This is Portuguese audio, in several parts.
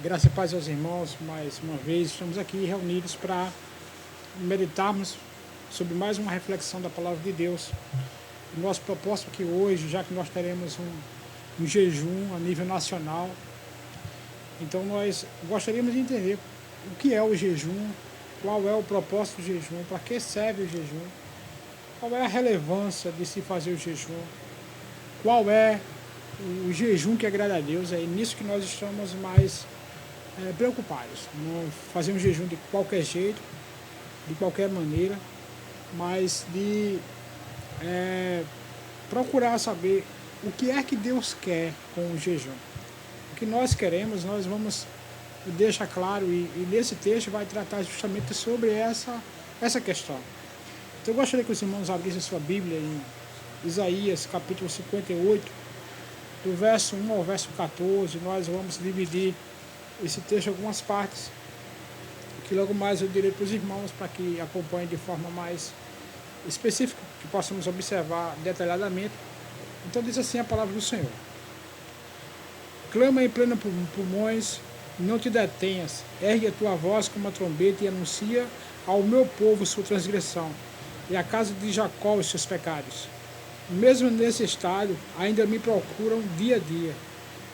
Graça e paz aos irmãos, mais uma vez estamos aqui reunidos para meditarmos sobre mais uma reflexão da Palavra de Deus. O nosso propósito aqui hoje, já que nós teremos um jejum a nível nacional, então nós gostaríamos de entender o que é o jejum, qual é o propósito do jejum, para que serve o jejum, qual é a relevância de se fazer o jejum, qual é o jejum que agrada a Deus. É nisso que nós estamos mais preocupados. Não fazer um jejum de qualquer jeito, de qualquer maneira, mas de procurar saber o que é que Deus quer com o jejum. O que nós queremos, nós vamos deixar claro, e nesse texto vai tratar justamente sobre essa questão. Então eu gostaria que os irmãos abrissem sua Bíblia em Isaías capítulo 58, do verso 1 ao verso 14. Nós vamos dividir esse texto em algumas partes, que logo mais eu direi para os irmãos para que acompanhem de forma mais específica, que possamos observar detalhadamente. Então diz assim a palavra do Senhor: clama em pleno pulmões, não te detenhas, ergue a tua voz como uma trombeta e anuncia ao meu povo sua transgressão, e à casa de Jacó os seus pecados. Mesmo nesse estado, ainda me procuram dia a dia,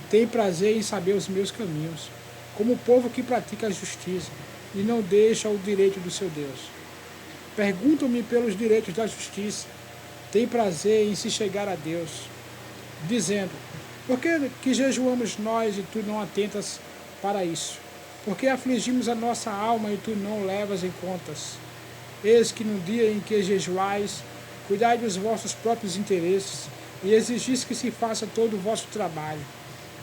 tem prazer em saber os meus caminhos, como o povo que pratica a justiça e não deixa o direito do seu Deus. Perguntam-me pelos direitos da justiça, tem prazer em se chegar a Deus, dizendo: por que jejuamos nós e tu não atentas para isso? Por que afligimos a nossa alma e tu não levas em contas? Eis que no dia em que jejuais, cuidai dos vossos próprios interesses e exigis que se faça todo o vosso trabalho.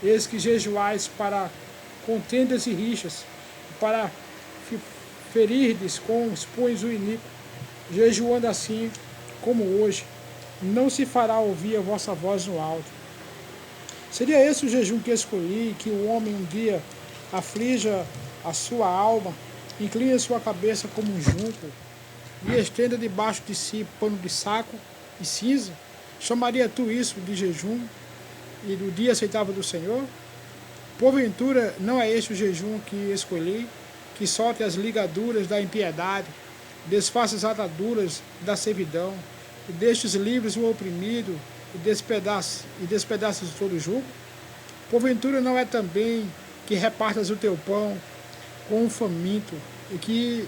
Eis que jejuais para contendas e rixas, para ferirdes com os punhos o iníquo, jejuando assim como hoje, não se fará ouvir a vossa voz no alto. Seria esse o jejum que escolhi, que o homem um dia aflija a sua alma, incline a sua cabeça como um junco, e estenda debaixo de si pano de saco e cinza? Chamaria tu isso de jejum e do dia aceitável do Senhor? Porventura, não é este o jejum que escolhi, que solte as ligaduras da impiedade, desfaça as ataduras da servidão, e deixes livres o oprimido, e despedaças todo o jugo? Porventura não é também que repartas o teu pão com o faminto, e que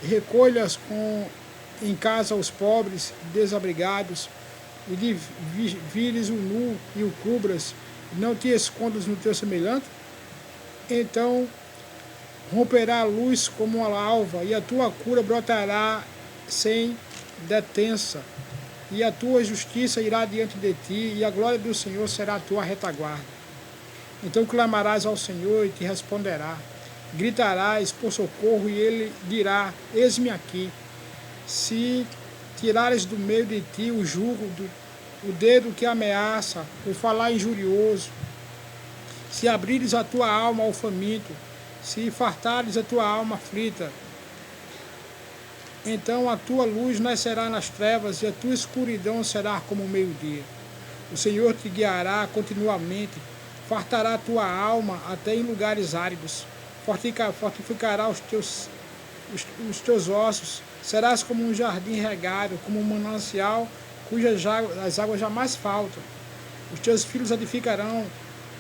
recolhas em casa os pobres desabrigados, e vires o nu e o cubras, e não te escondas no teu semelhante? Então romperá a luz como uma alva, e a tua cura brotará sem detença, e a tua justiça irá diante de ti, e a glória do Senhor será a tua retaguarda. Então clamarás ao Senhor e te responderá, gritarás por socorro e ele dirá: eis-me aqui. Se tirares do meio de ti o jugo, o dedo que ameaça, o falar injurioso, se abrires a tua alma ao faminto, se fartares a tua alma aflita, então a tua luz nascerá nas trevas e a tua escuridão será como o meio-dia. O Senhor te guiará continuamente, fartará a tua alma até em lugares áridos, fortificará os teus ossos, serás como um jardim regado, como um manancial cujas as águas jamais faltam. Os teus filhos edificarão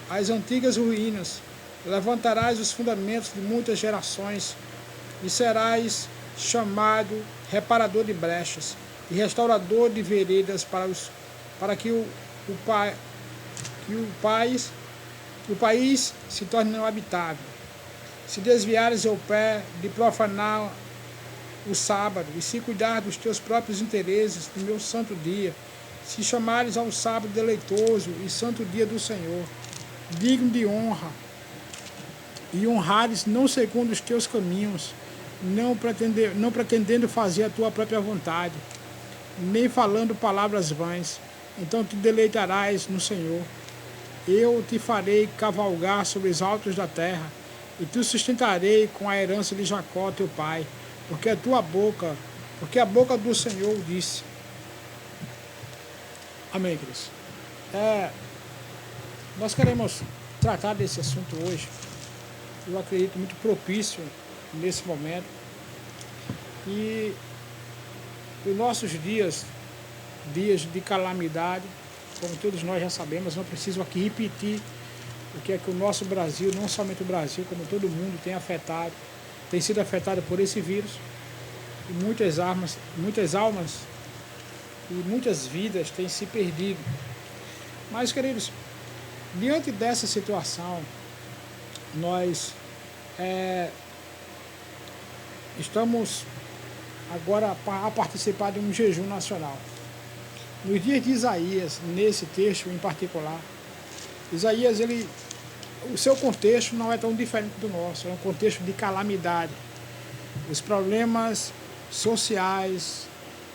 as antigas ruínas, levantarás os fundamentos de muitas gerações, e serás chamado reparador de brechas e restaurador de veredas para que o país se torne não habitável. Se desviares o pé de profanar o sábado, e se cuidar dos teus próprios interesses no meu santo dia, se chamares ao sábado deleitoso e santo dia do Senhor, digno de honra, e honrares não segundo os teus caminhos, não pretendendo fazer a tua própria vontade, nem falando palavras vãs, então te deleitarás no Senhor. Eu te farei cavalgar sobre os altos da terra, e te sustentarei com a herança de Jacó teu pai, porque a boca do Senhor disse. Amém, queridos? Nós queremos tratar desse assunto hoje, eu acredito, muito propício nesse momento. E os nossos dias de calamidade, como todos nós já sabemos, não preciso aqui repetir o que é que o nosso Brasil, não somente o Brasil, como todo mundo, tem sido afetado por esse vírus. E muitas almas e muitas vidas têm se perdido. Mas, queridos, diante dessa situação, nós estamos agora a participar de um jejum nacional. Nos dias de Isaías, nesse texto em particular, Isaías, o seu contexto não é tão diferente do nosso, é um contexto de calamidade. Os problemas sociais,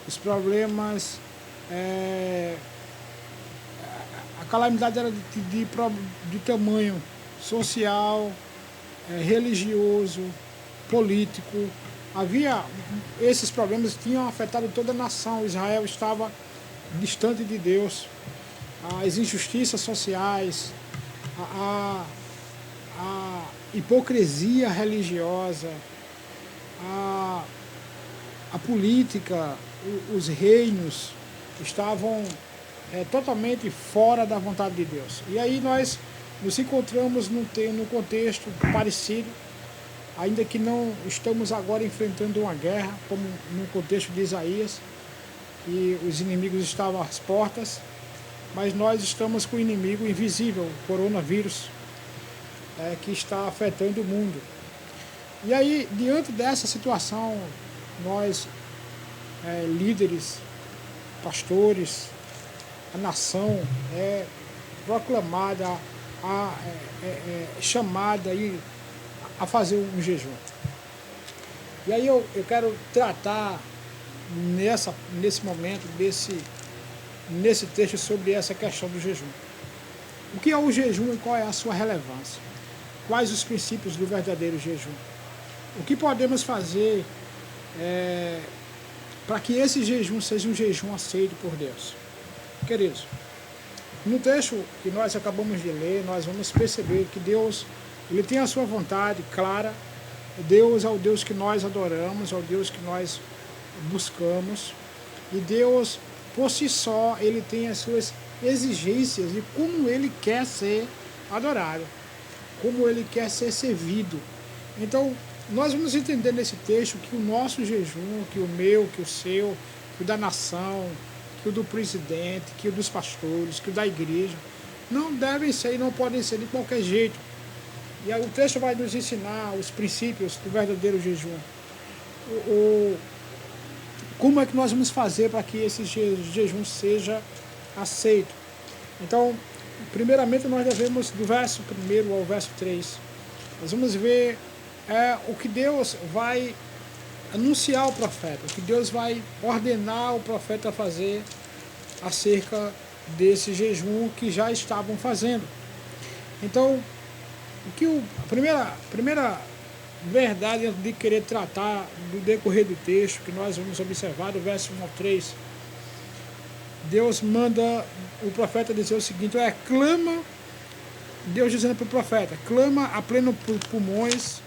os problemas, a calamidade era de tamanho social, religioso, político. Esses problemas tinham afetado toda a nação. Israel estava distante de Deus. As injustiças sociais, a hipocrisia religiosa, a política, os reinos estavam totalmente fora da vontade de Deus. E aí nós nos encontramos num contexto parecido, ainda que não estamos agora enfrentando uma guerra, como no contexto de Isaías, e os inimigos estavam às portas, mas nós estamos com o inimigo invisível, o coronavírus, que está afetando o mundo. E aí, diante dessa situação, nós, líderes, pastores, a nação é proclamada, chamada a fazer um jejum. E aí eu quero tratar nesse momento, nesse texto, sobre essa questão do jejum. O que é o jejum e qual é a sua relevância? Quais os princípios do verdadeiro jejum? O que podemos fazer para que esse jejum seja um jejum aceito por Deus? Queridos, no texto que nós acabamos de ler, nós vamos perceber que Deus, Ele tem a sua vontade clara. Deus é o Deus que nós adoramos, é o Deus que nós buscamos. E Deus, por si só, Ele tem as suas exigências de como Ele quer ser adorado, como Ele quer ser servido. Então, nós vamos entender nesse texto que o nosso jejum, que o meu, que o seu, que o da nação, que o do presidente, que o dos pastores, que o da igreja, não devem ser e não podem ser de qualquer jeito. E aí o texto vai nos ensinar os princípios do verdadeiro jejum. Como é que nós vamos fazer para que esse jejum seja aceito? Então, primeiramente nós devemos, do verso 1 ao verso 3, nós vamos ver o que Deus vai anunciar ao profeta, o que Deus vai ordenar o profeta a fazer acerca desse jejum que já estavam fazendo. Então, a primeira verdade de querer tratar do decorrer do texto, que nós vamos observar do verso 1 ao 3, Deus manda o profeta dizer o seguinte: clama, Deus dizendo para o profeta, clama a pleno pulmões,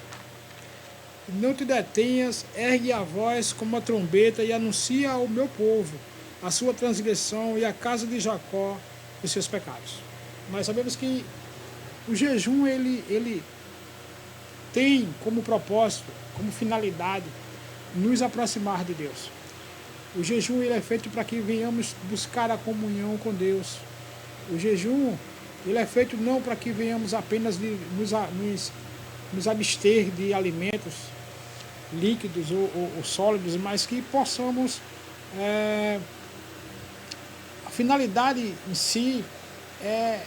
não te detenhas, ergue a voz como a trombeta e anuncia ao meu povo a sua transgressão e a casa de Jacó os seus pecados. Nós sabemos que o jejum ele tem como propósito, como finalidade, nos aproximar de Deus. O jejum ele é feito para que venhamos buscar a comunhão com Deus. O jejum ele é feito não para que venhamos apenas nos abster de alimentos líquidos ou sólidos, mas que possamos, a finalidade em si é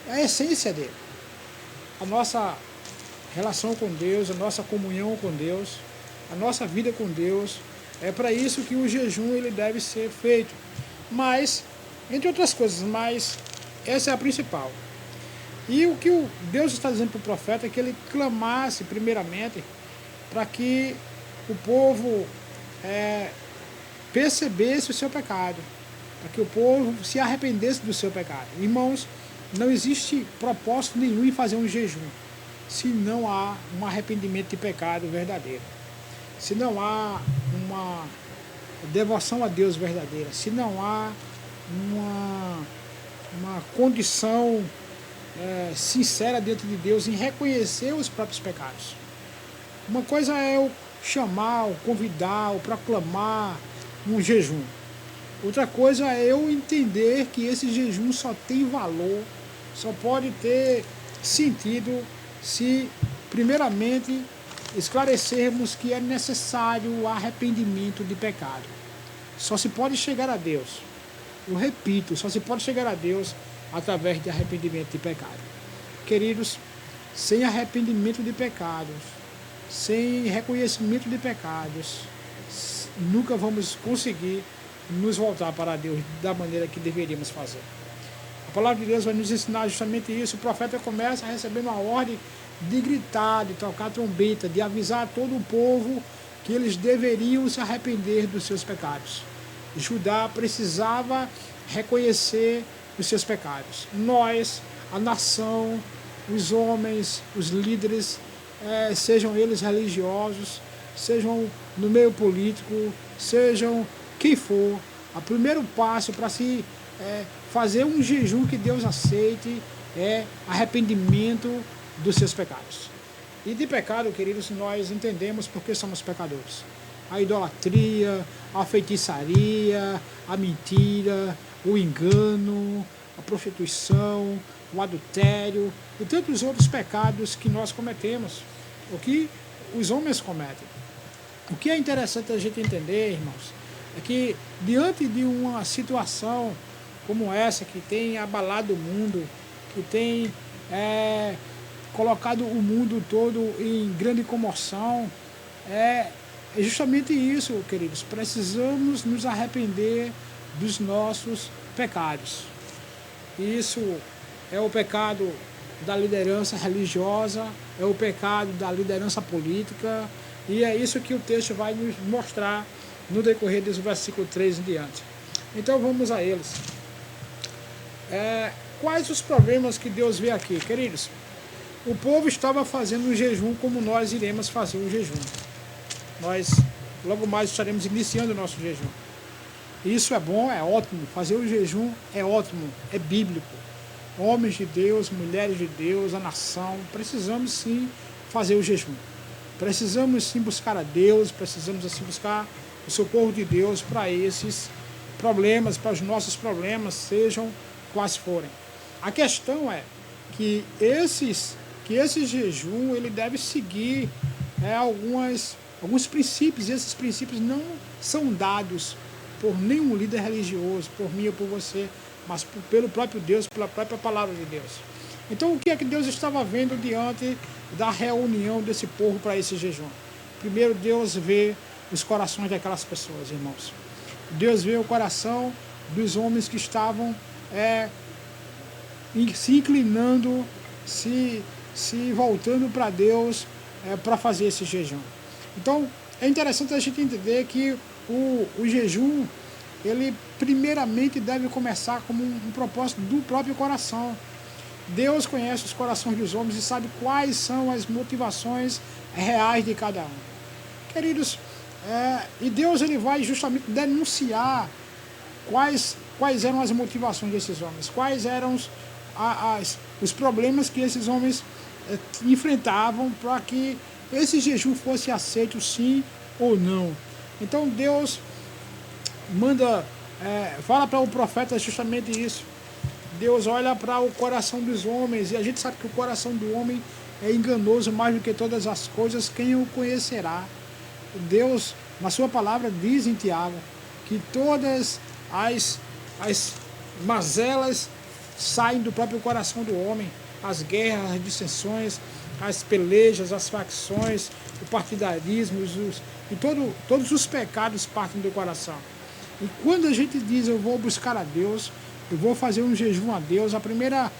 a essência dele. A nossa relação com Deus, a nossa comunhão com Deus, a nossa vida com Deus, é para isso que o jejum ele deve ser feito. Mas, entre outras coisas, mas essa é a principal. E o que Deus está dizendo para o profeta é que ele clamasse primeiramente para que o povo percebesse o seu pecado, para que o povo se arrependesse do seu pecado. Irmãos, não existe propósito nenhum em fazer um jejum, se não há um arrependimento de pecado verdadeiro, se não há uma devoção a Deus verdadeira, se não há uma condição sincera diante de Deus em reconhecer os próprios pecados. Uma coisa é eu chamar, o convidar, o proclamar um jejum. Outra coisa é eu entender que esse jejum só tem valor, só pode ter sentido se, primeiramente, esclarecermos que é necessário o arrependimento de pecado. Só se pode chegar a Deus. Eu repito, só se pode chegar a Deus através de arrependimento de pecado. Queridos, sem arrependimento de pecados, sem reconhecimento de pecados, nunca vamos conseguir nos voltar para Deus da maneira que deveríamos fazer. A palavra de Deus vai nos ensinar justamente isso. O profeta começa recebendo uma ordem de gritar, de tocar trombeta, de avisar todo o povo que eles deveriam se arrepender dos seus pecados. Judá precisava reconhecer os seus pecados. Nós, a nação, os homens, os líderes, sejam eles religiosos, sejam no meio político, sejam quem for, o primeiro passo para se fazer um jejum que Deus aceite é arrependimento dos seus pecados. E de pecado, queridos, nós entendemos porque somos pecadores. A idolatria, a feitiçaria, a mentira, o engano, a prostituição, o adultério e tantos outros pecados que nós cometemos, o que os homens cometem. O que é interessante a gente entender, irmãos, é que diante de uma situação como essa, que tem abalado o mundo, que tem colocado o mundo todo em grande comoção, é justamente isso, queridos. Precisamos nos arrepender dos nossos pecados. Isso é o pecado da liderança religiosa, é o pecado da liderança política, e é isso que o texto vai nos mostrar no decorrer do versículo 3 em diante. Então vamos a eles. Quais os problemas que Deus vê aqui, queridos? O povo estava fazendo um jejum como nós iremos fazer um jejum. Nós logo mais estaremos iniciando o nosso jejum. Isso é bom, é ótimo. Fazer o jejum é ótimo, é bíblico. Homens de Deus, mulheres de Deus, a nação, precisamos sim fazer o jejum. Precisamos sim buscar a Deus, precisamos assim buscar o socorro de Deus para esses problemas, para os nossos problemas, sejam quais forem. A questão é que esse jejum ele deve seguir alguns princípios, e esses princípios não são dados por nenhum líder religioso, por mim ou por você, mas pelo próprio Deus, pela própria palavra de Deus. Então, o que é que Deus estava vendo diante da reunião desse povo para esse jejum? Primeiro, Deus vê os corações daquelas pessoas, irmãos. Deus vê o coração dos homens que estavam se inclinando, se voltando para Deus para fazer esse jejum. Então, é interessante a gente entender que o jejum, ele primeiramente deve começar como um propósito do próprio coração. Deus conhece os corações dos homens e sabe quais são as motivações reais de cada um. Queridos, e Deus ele vai justamente denunciar quais eram as motivações desses homens, quais eram os problemas que esses homens enfrentavam para que esse jejum fosse aceito sim ou não. Então Deus fala para o profeta justamente isso. Deus olha para o coração dos homens, e a gente sabe que o coração do homem é enganoso mais do que todas as coisas, quem o conhecerá? Deus, na sua palavra, diz em Tiago que todas as mazelas saem do próprio coração do homem, as guerras, as dissensões, as pelejas, as facções, o partidarismo, e todos os pecados partem do coração. E quando a gente diz eu vou buscar a Deus, eu vou fazer um jejum a Deus, a primeira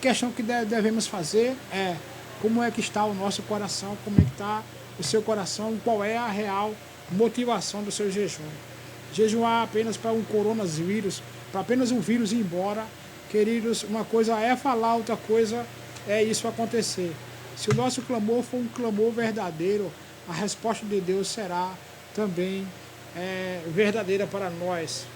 questão que devemos fazer é como é que está o nosso coração, como é que está o seu coração, qual é a real motivação do seu jejum. Jejuar apenas para um coronavírus, para apenas um vírus ir embora, queridos, uma coisa é falar, outra coisa é isso acontecer. Se o nosso clamor for um clamor verdadeiro, a resposta de Deus será também verdadeira para nós,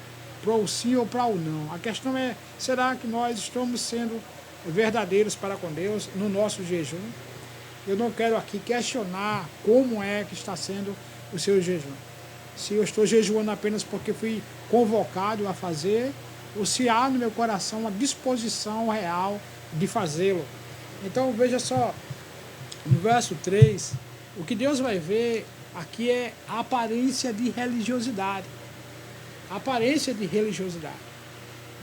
para o sim ou para o não. A questão é, será que nós estamos sendo verdadeiros para com Deus no nosso jejum? Eu não quero aqui questionar como é que está sendo o seu jejum. Se eu estou jejuando apenas porque fui convocado a fazer, ou se há no meu coração uma disposição real de fazê-lo. Então veja só, no verso 3, o que Deus vai ver aqui é a aparência de religiosidade. A aparência de religiosidade.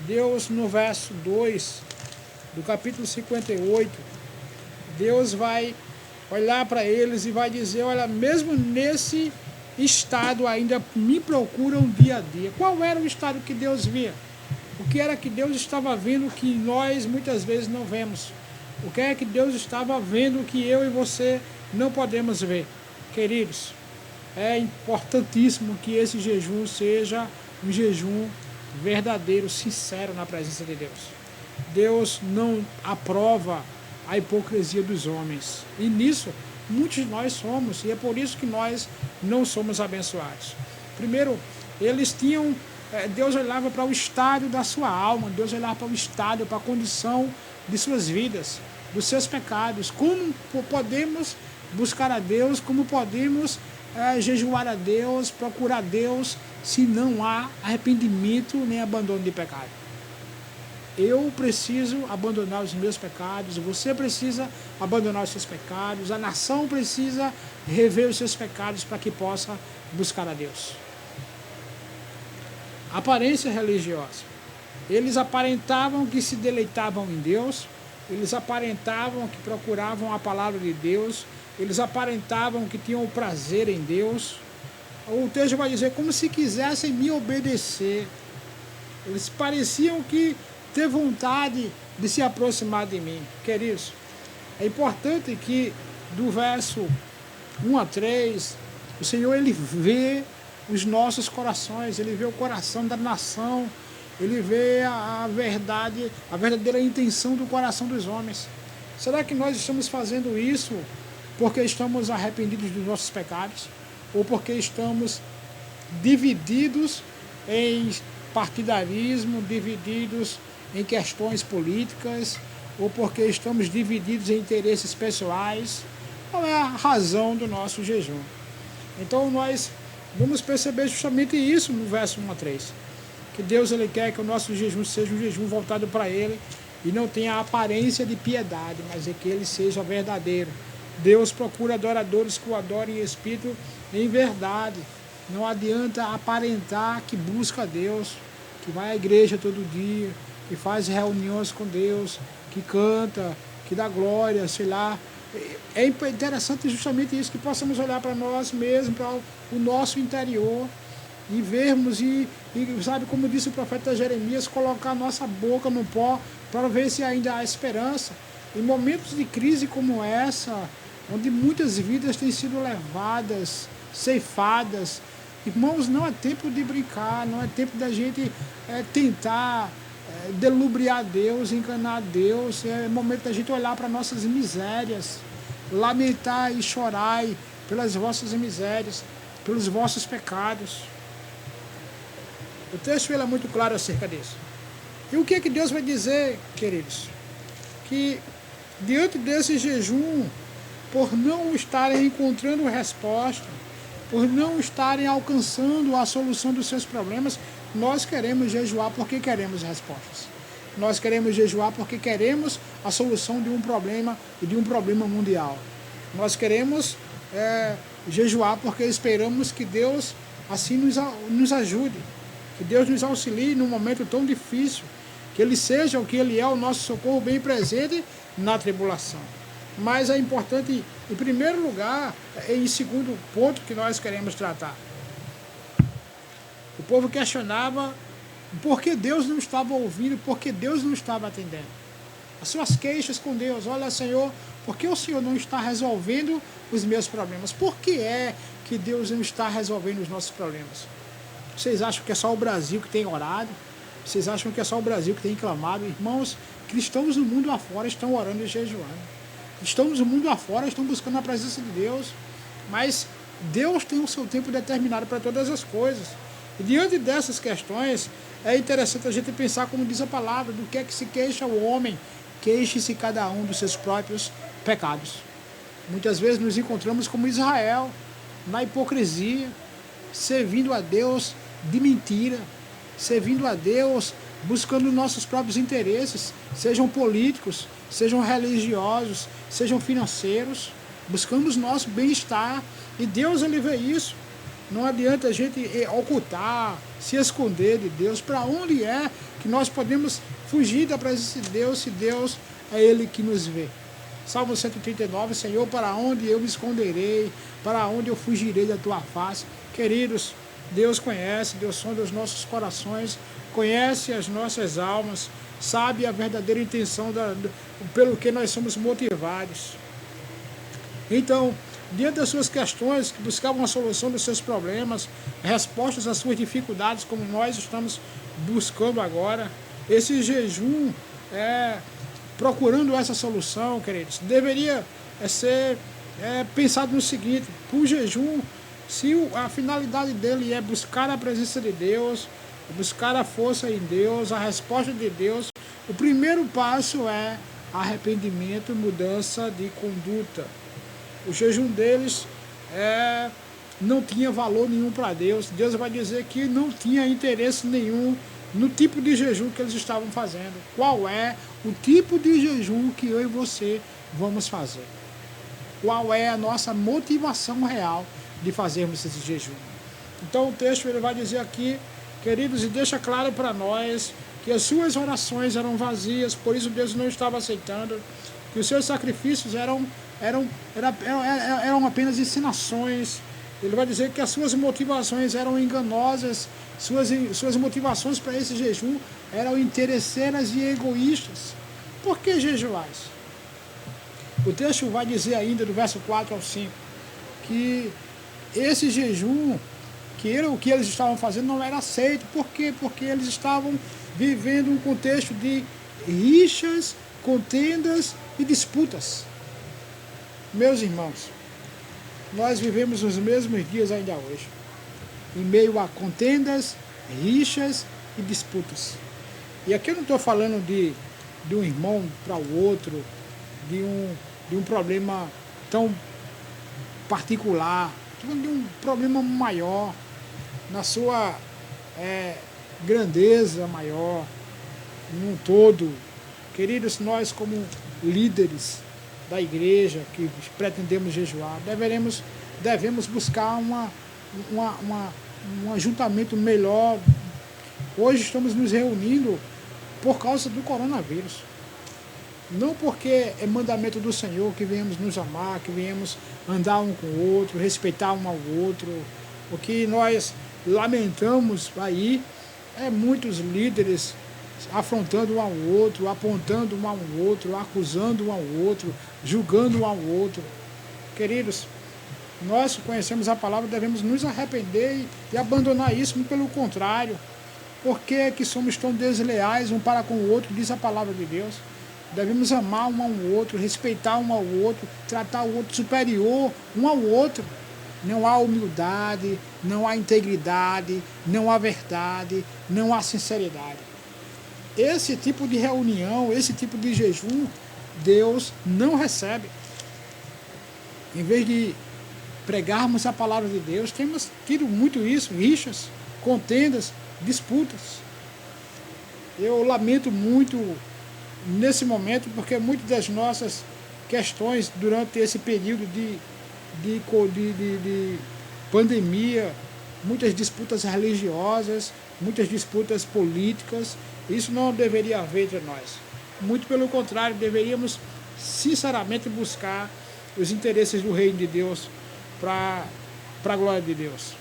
Deus, no verso 2 do capítulo 58, Deus vai olhar para eles e vai dizer, olha, mesmo nesse estado ainda me procuram dia a dia. Qual era o estado que Deus via? O que era que Deus estava vendo que nós muitas vezes não vemos? O que é que Deus estava vendo que eu e você não podemos ver? Queridos, é importantíssimo que esse jejum seja um jejum verdadeiro, sincero na presença de Deus. Deus não aprova a hipocrisia dos homens. E nisso, muitos de nós somos, e é por isso que nós não somos abençoados. Primeiro, eles tinham, Deus olhava para o estado da sua alma, Deus olhava para o estado, para a condição de suas vidas, dos seus pecados. Como podemos buscar a Deus, como podemos jejuar a Deus, procurar a Deus, se não há arrependimento nem abandono de pecado. Eu preciso abandonar os meus pecados, você precisa abandonar os seus pecados, a nação precisa rever os seus pecados para que possa buscar a Deus. Aparência religiosa. Eles aparentavam que se deleitavam em Deus, eles aparentavam que procuravam a palavra de Deus, eles aparentavam que tinham prazer em Deus. O texto vai dizer como se quisessem me obedecer. Eles pareciam que ter vontade de se aproximar de mim. Queridos, é importante que do verso 1 a 3, o Senhor ele vê os nossos corações, ele vê o coração da nação, ele vê a verdade, a verdadeira intenção do coração dos homens. Será que nós estamos fazendo isso porque estamos arrependidos dos nossos pecados? Ou porque estamos divididos em partidarismo, divididos em questões políticas, ou porque estamos divididos em interesses pessoais? Qual é a razão do nosso jejum? Então nós vamos perceber justamente isso no verso 1 a 3. Que Deus ele quer que o nosso jejum seja um jejum voltado para Ele e não tenha a aparência de piedade, mas é que ele seja verdadeiro. Deus procura adoradores que o adorem em espírito e em verdade. Não adianta aparentar que busca a Deus, que vai à igreja todo dia, que faz reuniões com Deus, que canta, que dá glória, sei lá. É interessante justamente isso, que possamos olhar para nós mesmos, para o nosso interior e vermos e sabe, como disse o profeta Jeremias, colocar a nossa boca no pó para ver se ainda há esperança. Em momentos de crise como essa, onde muitas vidas têm sido levadas, ceifadas, irmãos, não é tempo de brincar, não é tempo da gente tentar delubriar Deus, enganar Deus. É momento da gente olhar para nossas misérias, lamentar e chorar pelas vossas misérias, pelos vossos pecados. O texto é muito claro acerca disso. E o que é que Deus vai dizer, queridos? Que diante desse jejum, por não estarem encontrando resposta, por não estarem alcançando a solução dos seus problemas, nós queremos jejuar porque queremos respostas. Nós queremos jejuar porque queremos a solução de um problema e de um problema mundial. Nós queremos jejuar porque esperamos que Deus assim nos ajude, que Deus nos auxilie num momento tão difícil, que Ele seja o que Ele é, o nosso socorro bem presente na tribulação. Mas é importante, em primeiro lugar, em segundo ponto que nós queremos tratar. O povo questionava por que Deus não estava ouvindo, por que Deus não estava atendendo. As suas queixas com Deus, olha, Senhor, por que o Senhor não está resolvendo os meus problemas? Por que é que Deus não está resolvendo os nossos problemas? Vocês acham que é só o Brasil que tem orado? Vocês acham que é só o Brasil que tem clamado? Irmãos, cristãos no mundo afora estão orando e jejuando. estão no mundo afora, estão buscando a presença de Deus, mas Deus tem o seu tempo determinado para todas as coisas. E diante dessas questões, é interessante a gente pensar, como diz a palavra, do que é que se queixa o homem, queixe-se cada um dos seus próprios pecados. Muitas vezes nos encontramos como Israel, na hipocrisia, servindo a Deus de mentira, servindo a Deus buscando nossos próprios interesses, sejam políticos, sejam religiosos, sejam financeiros, buscamos nosso bem-estar, e Deus, ele vê isso. Não adianta a gente ocultar, se esconder de Deus. Para onde é que nós podemos fugir da presença de Deus, se Deus é Ele que nos vê? Salmo 139, Senhor, para onde eu me esconderei, para onde eu fugirei da tua face? Queridos, Deus conhece, Deus sonda os nossos corações, conhece as nossas almas, sabe a verdadeira intenção pelo que nós somos motivados. Então, diante das suas questões, que buscavam a solução dos seus problemas, respostas às suas dificuldades, como nós estamos buscando agora, esse jejum, procurando essa solução, queridos, deveria ser pensado no seguinte: o jejum, se a finalidade dele é buscar a presença de Deus, buscar a força em Deus, a resposta de Deus, o primeiro passo é arrependimento e mudança de conduta. O jejum deles não tinha valor nenhum para Deus. Deus vai dizer que não tinha interesse nenhum no tipo de jejum que eles estavam fazendo. Qual é o tipo de jejum que eu e você vamos fazer? Qual é a nossa motivação real de fazermos esse jejum? Então o texto ele vai dizer aqui, queridos, e deixa claro para nós que as suas orações eram vazias, por isso Deus não estava aceitando, que os seus sacrifícios eram apenas ensinações. Ele vai dizer que as suas motivações eram enganosas, suas motivações para esse jejum eram interesseiras e egoístas. Por que jejuais? O texto vai dizer ainda, do verso 4 ao 5, que esse jejum, o que eles estavam fazendo não era aceito. Por quê? Porque eles estavam vivendo um contexto de rixas, contendas e disputas. Meus irmãos, nós vivemos os mesmos dias ainda hoje, em meio a contendas, rixas e disputas. E aqui eu não estou falando de um irmão para o outro, de um problema tão particular, estou falando de um problema maior, na sua grandeza maior, num todo. Queridos, nós como líderes da igreja que pretendemos jejuar, devemos buscar um ajuntamento melhor. Hoje estamos nos reunindo por causa do coronavírus. Não porque é mandamento do Senhor que venhamos nos amar, que venhamos andar um com o outro, respeitar um ao outro. O que nós lamentamos aí é muitos líderes afrontando um ao outro, apontando um ao outro, acusando um ao outro, julgando um ao outro. Queridos, nós conhecemos a palavra, devemos nos arrepender e abandonar isso, muito pelo contrário. Por que que somos tão desleais um para com o outro, diz a palavra de Deus? Devemos amar um ao outro, respeitar um ao outro, tratar o outro superior um ao outro. Não há humildade, não há integridade, não há verdade, não há sinceridade. Esse tipo de reunião, esse tipo de jejum, Deus não recebe. Em vez de pregarmos a palavra de Deus, temos tido muito isso, rixas, contendas, disputas. Eu lamento muito nesse momento, porque muitas das nossas questões durante esse período de pandemia, muitas disputas religiosas, muitas disputas políticas, isso não deveria haver entre nós. Muito pelo contrário, deveríamos sinceramente buscar os interesses do reino de Deus para a glória de Deus.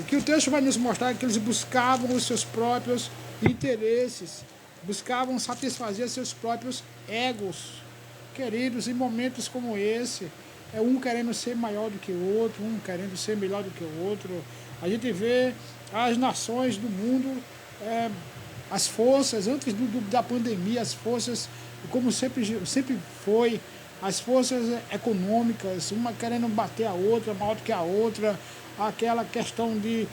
O que o texto vai nos mostrar é que eles buscavam os seus próprios interesses, buscavam satisfazer seus próprios egos. Queridos, em momentos como esse, um querendo ser maior do que o outro, um querendo ser melhor do que o outro. A gente vê as nações do mundo, as forças, antes da pandemia, as forças, como sempre foi, as forças econômicas, uma querendo bater a outra, maior do que a outra, aquela questão de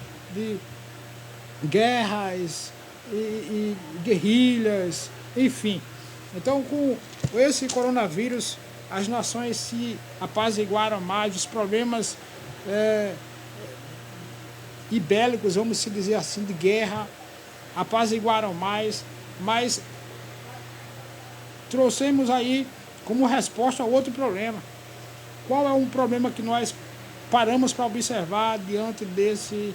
guerras e guerrilhas, enfim. Então, com esse coronavírus, as nações se apaziguaram mais, os problemas ibélicos, vamos se dizer assim, de guerra, apaziguaram mais, mas trouxemos aí como resposta a outro problema. Qual é um problema que nós paramos para observar diante desse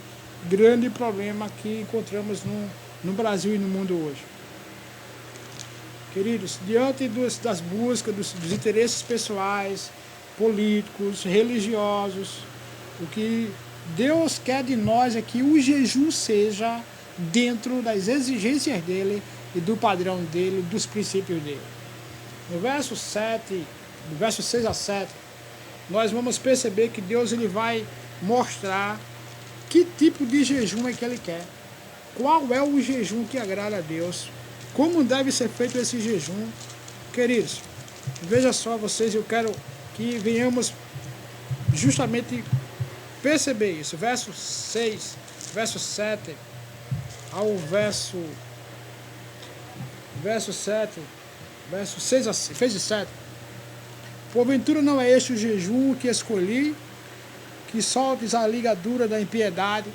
grande problema que encontramos no Brasil e no mundo hoje? Queridos, diante das buscas, dos interesses pessoais, políticos, religiosos, o que Deus quer de nós é que o jejum seja dentro das exigências dele e do padrão dele, dos princípios dele. No verso 7, do verso 6 a 7, nós vamos perceber que Deus ele vai mostrar que tipo de jejum é que ele quer. Qual é o jejum que agrada a Deus? Como deve ser feito esse jejum? Queridos, veja só vocês, eu quero que venhamos justamente perceber isso. Verso 6, verso 7 ao verso 7, verso 6 e 7. Porventura não é este o jejum que escolhi, que soltes a ligadura da impiedade,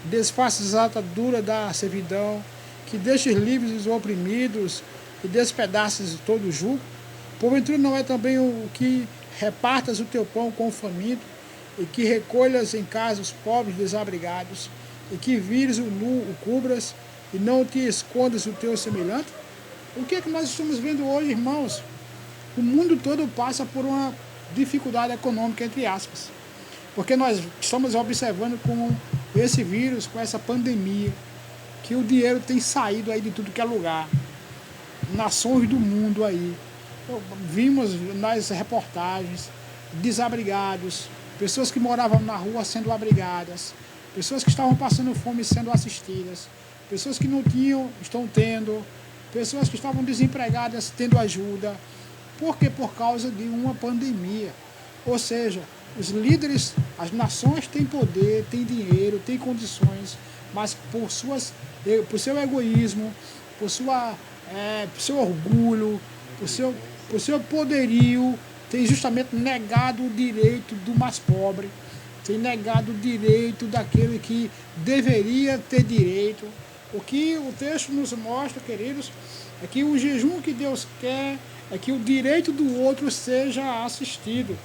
desfaças a atadura da servidão, que deixes livres os oprimidos e despedaces todo o jugo? Porventura não é também o que repartas o teu pão com o faminto, e que recolhas em casa os pobres desabrigados, e que vires o nu, o cubras, e não te escondas o teu semelhante? O que é que nós estamos vendo hoje, irmãos? O mundo todo passa por uma dificuldade econômica, entre aspas, porque nós estamos observando com esse vírus, com essa pandemia, que o dinheiro tem saído aí de tudo que é lugar, nações do mundo aí. Vimos nas reportagens desabrigados, pessoas que moravam na rua sendo abrigadas, pessoas que estavam passando fome sendo assistidas, pessoas que não tinham, estão tendo, pessoas que estavam desempregadas tendo ajuda. Por quê? Por causa de uma pandemia. Ou seja, os líderes, as nações têm poder, têm dinheiro, têm condições, mas por seu egoísmo, por seu orgulho, por seu poderio, tem justamente negado o direito do mais pobre, tem negado o direito daquele que deveria ter direito. O que o texto nos mostra, queridos, é que o jejum que Deus quer é que o direito do outro seja assistido.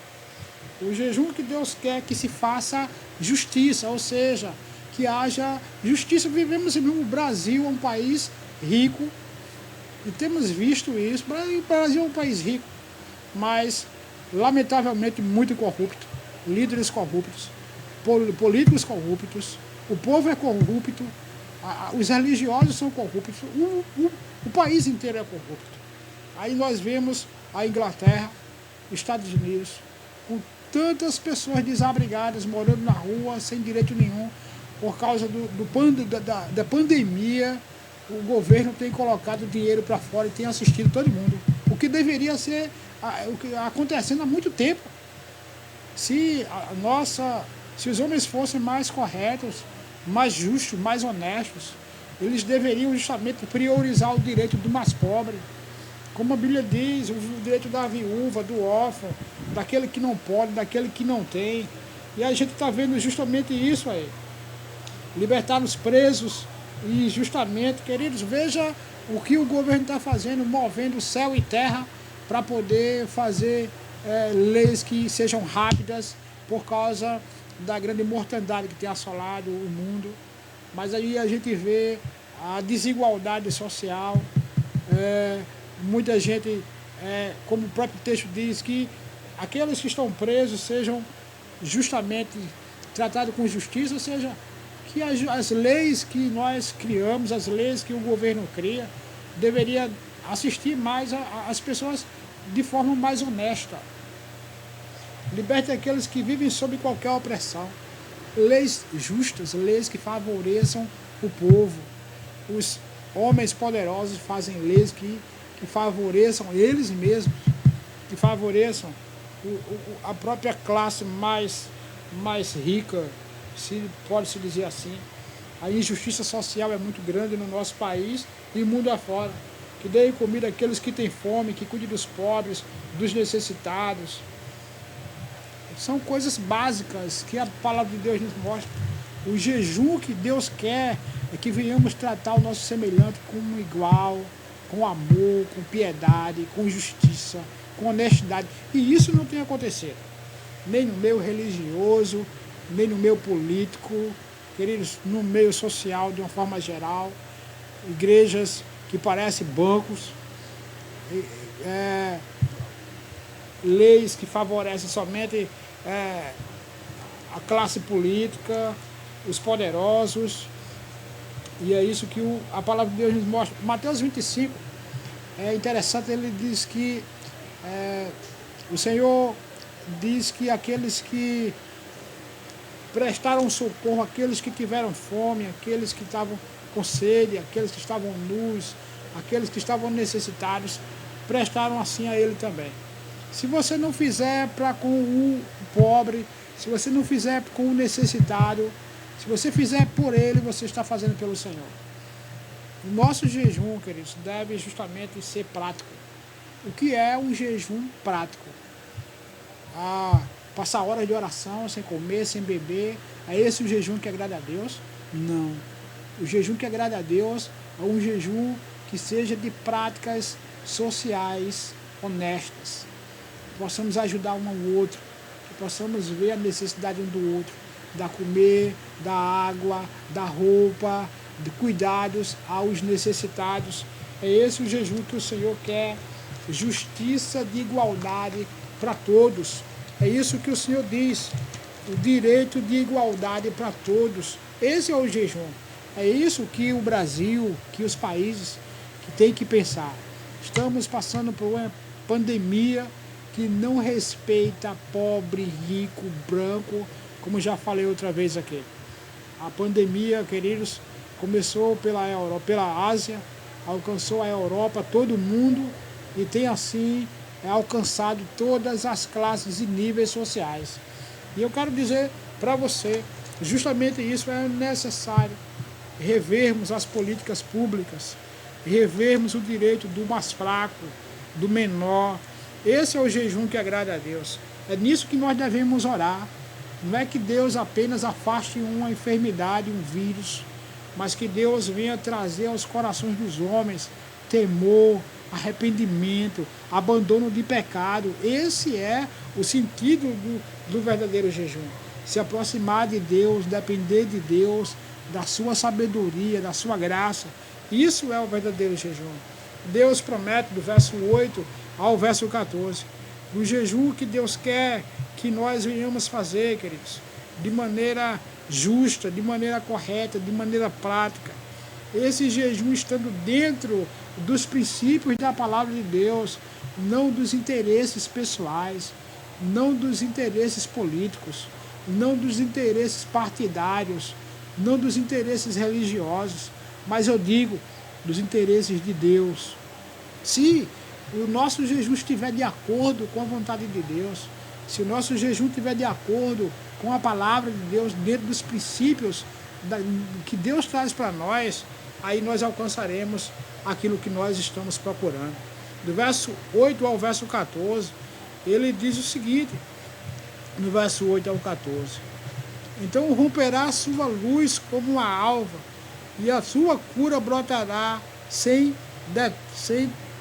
O jejum que Deus quer que se faça justiça, ou seja, que haja justiça. Vivemos no Brasil, um país rico, e temos visto isso. O Brasil é um país rico, mas lamentavelmente muito corrupto, líderes corruptos, políticos corruptos, o povo é corrupto, os religiosos são corruptos, o país inteiro é corrupto. Aí nós vemos a Inglaterra, Estados Unidos, com tantas pessoas desabrigadas, morando na rua, sem direito nenhum, por causa da pandemia. O governo tem colocado dinheiro para fora e tem assistido todo mundo, o que deveria ser o que acontecendo há muito tempo. Se os homens fossem mais corretos, mais justos, mais honestos, eles deveriam justamente priorizar o direito do mais pobre, como a Bíblia diz, o direito da viúva, do órfão, daquele que não pode, daquele que não tem. E a gente está vendo justamente isso aí. Libertar os presos e justamente, queridos, veja o que o governo está fazendo, movendo céu e terra para poder fazer leis que sejam rápidas por causa da grande mortandade que tem assolado o mundo. Mas aí a gente vê a desigualdade social, muita gente, como o próprio texto diz, que aqueles que estão presos sejam justamente tratados com justiça, ou seja, que as leis que nós criamos, as leis que o governo cria, deveria assistir mais as pessoas de forma mais honesta. Liberte aqueles que vivem sob qualquer opressão. Leis justas, leis que favoreçam o povo. Os homens poderosos fazem leis que favoreçam eles mesmos, que favoreçam a própria classe mais rica, se pode-se dizer assim. A injustiça social é muito grande no nosso país e mundo afora. Que dê comida àqueles que têm fome, que cuide dos pobres, dos necessitados. São coisas básicas que a palavra de Deus nos mostra. O jejum que Deus quer é que venhamos tratar o nosso semelhante como igual, com amor, com piedade, com justiça, com honestidade. E isso não tem acontecido. Nem no meio religioso, nem no meio político, queridos, no meio social de uma forma geral. Igrejas que parecem bancos, leis que favorecem somente a classe política, os poderosos, e é isso que a palavra de Deus nos mostra. Mateus 25, é interessante, ele diz que o Senhor diz que aqueles que prestaram socorro, aqueles que tiveram fome, aqueles que estavam com sede, aqueles que estavam nus, aqueles que estavam necessitados, prestaram assim a ele também. Se você não fizer para com o pobre, se você não fizer com o necessitado, se você fizer por ele, você está fazendo pelo Senhor. O nosso jejum, queridos, deve justamente ser prático. O que é um jejum prático? Passar horas de oração sem comer, sem beber, é esse o jejum que agrada a Deus? Não. O jejum que agrada a Deus é um jejum que seja de práticas sociais honestas. Que possamos ajudar um ao outro, que possamos ver a necessidade um do outro, da comer, da água, da roupa, de cuidados aos necessitados. É esse o jejum que o Senhor quer, justiça de igualdade para todos. É isso que o Senhor diz, o direito de igualdade para todos. Esse é o jejum. É isso que o Brasil, que os países que têm que pensar. Estamos passando por uma pandemia que não respeita pobre, rico, branco, como já falei outra vez aqui. A pandemia, queridos, começou pela Europa, pela Ásia, alcançou a Europa, todo mundo, e tem assim alcançado todas as classes e níveis sociais. E eu quero dizer para você, justamente isso é necessário, revermos as políticas públicas, revermos o direito do mais fraco, do menor. Esse é o jejum que agrada a Deus. É nisso que nós devemos orar. Não é que Deus apenas afaste uma enfermidade, um vírus, mas que Deus venha trazer aos corações dos homens temor, arrependimento, abandono de pecado. Esse é o sentido do verdadeiro jejum. Se aproximar de Deus, depender de Deus, da sua sabedoria, da sua graça. Isso é o verdadeiro jejum. Deus promete, do verso 8 ao verso 14, o jejum que Deus quer que nós venhamos fazer, queridos, de maneira justa, de maneira correta, de maneira prática. Esse jejum estando dentro dos princípios da palavra de Deus, não dos interesses pessoais, não dos interesses políticos, não dos interesses partidários, não dos interesses religiosos, mas eu digo, dos interesses de Deus. Se o nosso jejum estiver de acordo com a vontade de Deus, se o nosso jejum estiver de acordo com a palavra de Deus, dentro dos princípios que Deus traz para nós, aí nós alcançaremos aquilo que nós estamos procurando. Do verso 8 ao verso 14, ele diz o seguinte, no verso 8 ao 14, então romperá a sua luz como uma alva, e a sua cura brotará sem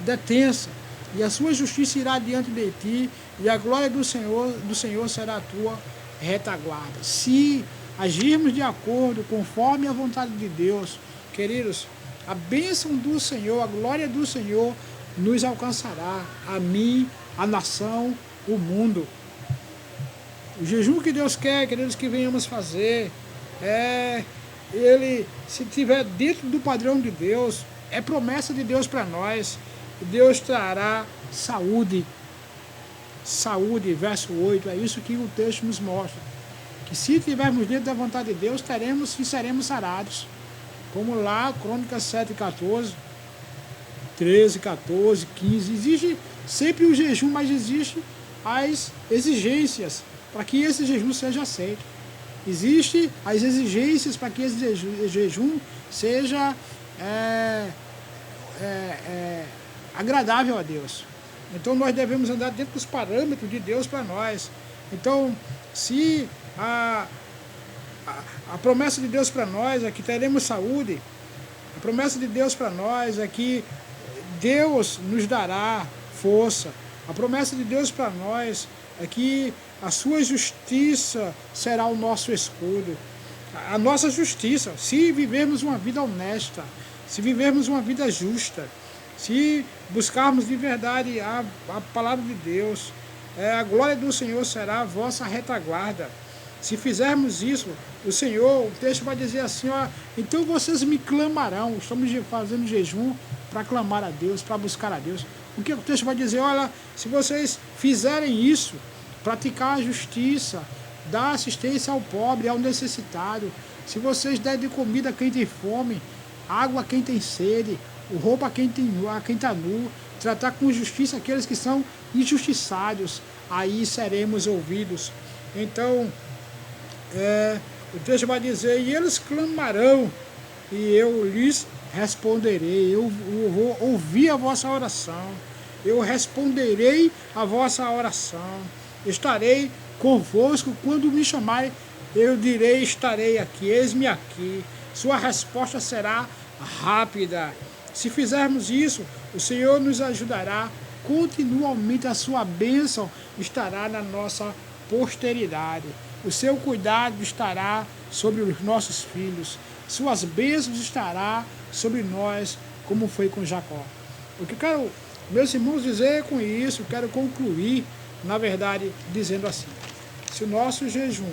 detença, e a sua justiça irá diante de ti, e a glória do Senhor será a tua retaguarda. Se agirmos de acordo, conforme a vontade de Deus, queridos, a bênção do Senhor, a glória do Senhor nos alcançará, a mim, a nação, o mundo. O jejum que Deus quer, queridos, que venhamos fazer, ele, se estiver dentro do padrão de Deus, é promessa de Deus para nós, Deus trará saúde. Saúde, verso 8, é isso que o texto nos mostra. Que se estivermos dentro da vontade de Deus, teremos e seremos sarados. Como lá, Crônicas 7, 14, 13, 14, 15, existe sempre o jejum, mas existe as exigências para que esse jejum seja aceito. Existem as exigências para que esse jejum seja agradável a Deus. Então nós devemos andar dentro dos parâmetros de Deus para nós. Então, se a promessa de Deus para nós é que teremos saúde, a promessa de Deus para nós é que Deus nos dará força, a promessa de Deus para nós é que a sua justiça será o nosso escudo. A nossa justiça, se vivermos uma vida honesta, se vivermos uma vida justa, se buscarmos de verdade a palavra de Deus, a glória do Senhor será a vossa retaguarda. Se fizermos isso, o Senhor, o texto vai dizer assim, ó, então vocês me clamarão. Estamos fazendo jejum para clamar a Deus, para buscar a Deus. O que o texto vai dizer? Olha, se vocês fizerem isso, praticar a justiça, dar assistência ao pobre, ao necessitado, se vocês derem de comida a quem tem fome, água a quem tem sede, roupa a quem está nu, tratar com justiça aqueles que são injustiçados, aí seremos ouvidos. Então, o texto vai dizer, e eles clamarão, e eu lhes responderei, eu vou ouvir a vossa oração, eu responderei a vossa oração, estarei convosco quando me chamarem, eu direi, estarei aqui, eis-me aqui, sua resposta será rápida. Se fizermos isso, o Senhor nos ajudará continuamente, a sua bênção estará na nossa posteridade, o seu cuidado estará sobre os nossos filhos, suas bênçãos estará sobre nós, como foi com Jacó. O que quero, meus irmãos, dizer com isso, quero concluir, na verdade, dizendo assim, se o nosso jejum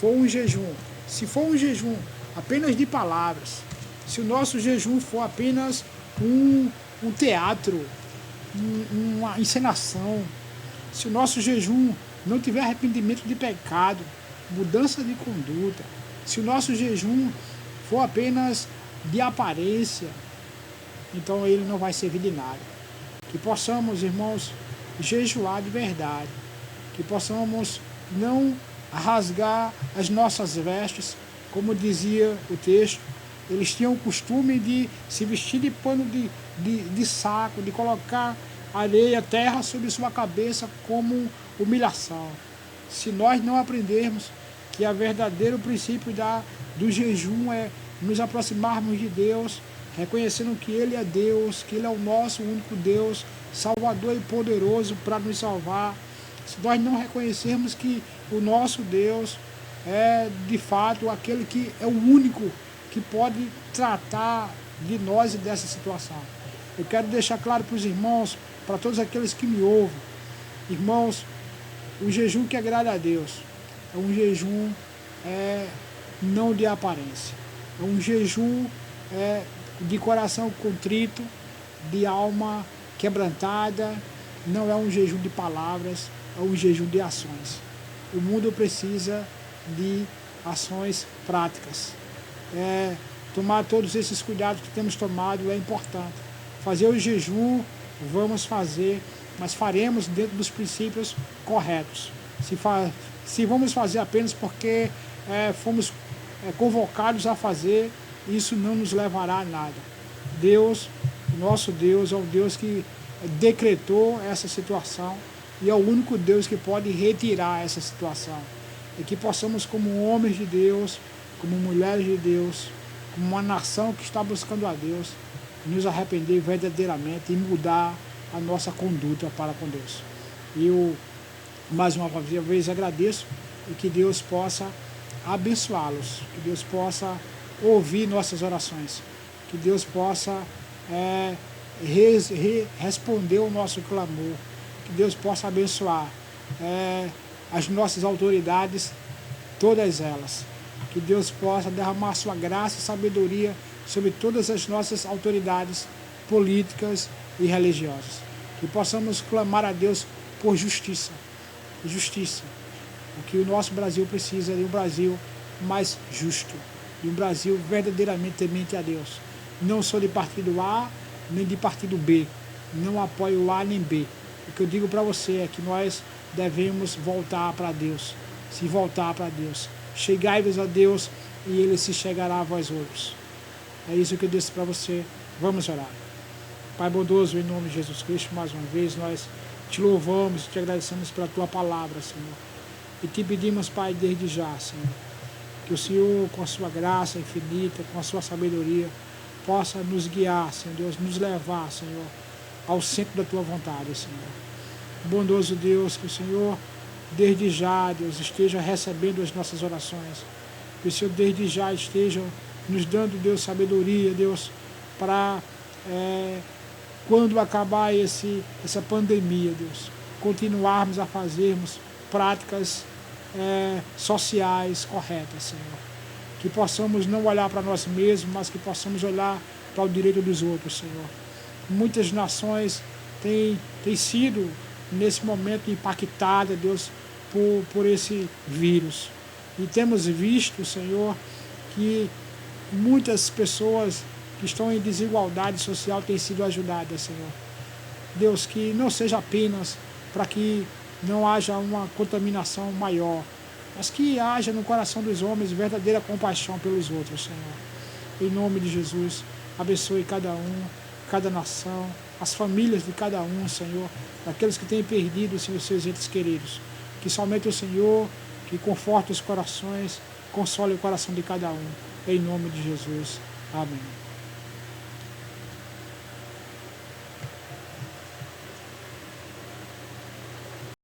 for um jejum, se for um jejum apenas de palavras, se o nosso jejum for apenas um teatro, uma encenação, se o nosso jejum não tiver arrependimento de pecado, mudança de conduta, se o nosso jejum for apenas de aparência, então ele não vai servir de nada. Que possamos, irmãos, jejuar de verdade, que possamos não rasgar as nossas vestes, como dizia o texto, eles tinham o costume de se vestir de pano de saco, de colocar areia, terra sobre sua cabeça como humilhação. Se nós não aprendermos que o verdadeiro princípio do jejum é nos aproximarmos de Deus, reconhecendo que Ele é Deus, que Ele é o nosso único Deus, Salvador e poderoso para nos salvar, se nós não reconhecermos que o nosso Deus é de fato aquele que é o único que pode tratar de nós e dessa situação. Eu quero deixar claro para os irmãos, para todos aqueles que me ouvem, irmãos, o jejum que agrada a Deus é um jejum não de aparência, é um jejum de coração contrito, de alma quebrantada, não é um jejum de palavras, é um jejum de ações. O mundo precisa de ações práticas. Tomar todos esses cuidados que temos tomado é importante. Fazer o jejum, vamos fazer, mas faremos dentro dos princípios corretos. Se vamos fazer apenas porque fomos convocados a fazer, isso não nos levará a nada. Deus, nosso Deus, é o Deus que decretou essa situação e é o único Deus que pode retirar essa situação. E que possamos, como homens de Deus, como mulheres de Deus, como uma nação que está buscando a Deus, nos arrepender verdadeiramente e mudar a nossa conduta para com Deus. Eu, mais uma vez, agradeço e que Deus possa abençoá-los, que Deus possa ouvir nossas orações, que Deus possa responder o nosso clamor, que Deus possa abençoar as nossas autoridades, todas elas, que Deus possa derramar sua graça e sabedoria sobre todas as nossas autoridades políticas e religiosas, que possamos clamar a Deus por justiça, o que o nosso Brasil precisa é de um Brasil mais justo, de um Brasil verdadeiramente temente a Deus. Não sou de partido A nem de partido B, não apoio A nem B, O que eu digo para você é que nós devemos voltar para Deus, se voltar para Deus. Chegai-vos a Deus e Ele se chegará a vós outros. É isso que eu disse para você. Vamos orar. Pai bondoso, em nome de Jesus Cristo, mais uma vez nós te louvamos e te agradecemos pela tua palavra, Senhor. E te pedimos, Pai, desde já, Senhor, que o Senhor, com a sua graça infinita, com a sua sabedoria, possa nos guiar, Senhor Deus, nos levar, Senhor, ao centro da tua vontade, Senhor. Bondoso Deus, que o Senhor, desde já, Deus, esteja recebendo as nossas orações. Que o Senhor, desde já, esteja nos dando, Deus, sabedoria, Deus, para quando acabar essa pandemia, Deus, continuarmos a fazermos práticas sociais corretas, Senhor. Que possamos não olhar para nós mesmos, mas que possamos olhar para o direito dos outros, Senhor. Muitas nações têm sido, nesse momento, impactadas, Deus, por esse vírus. E temos visto, Senhor, que muitas pessoas que estão em desigualdade social têm sido ajudadas, Senhor. Deus, que não seja apenas para que não haja uma contaminação maior, mas que haja no coração dos homens verdadeira compaixão pelos outros, Senhor. Em nome de Jesus, abençoe cada um, cada nação, as famílias de cada um, Senhor, aqueles que têm perdido, Senhor, seus entes queridos. Que somente o Senhor, que conforte os corações, console o coração de cada um. Em nome de Jesus. Amém.